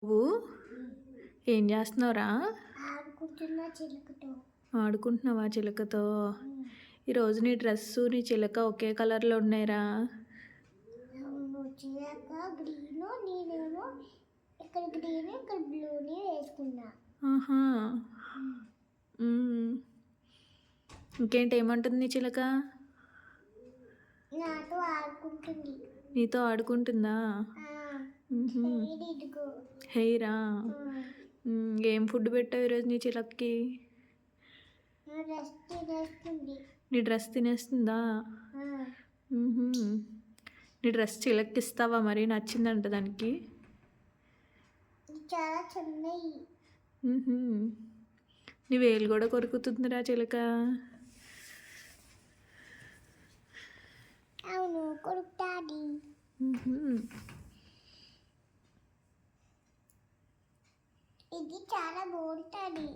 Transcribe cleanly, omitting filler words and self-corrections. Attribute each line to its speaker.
Speaker 1: నువ్వు ఏం చేస్తున్నావురా? ఆడుకుంటున్నావా చిలకతో? ఈరోజు నీ డ్రెస్సు నీ చిలక ఒకే కలర్లో ఉన్నాయిరా. ఆహా. ఇంకేంటి, ఏమంటుంది నీ చిలక? నీతో ఆడుకుంటుందా? హెయిరా? ఏం ఫుడ్ పెట్టావు ఈరోజు నీ చిలక్కి? నీ డ్రెస్ తినేస్తుందా? నీ డ్రెస్ చిలక్కి ఇస్తావా మరి? నచ్చిందంట దానికి. నీ వేలు కూడా కొరుకుతుందిరా చిలక.
Speaker 2: అవును, కొరుకుతాది. ఇది చాలా బాగుంటుంది.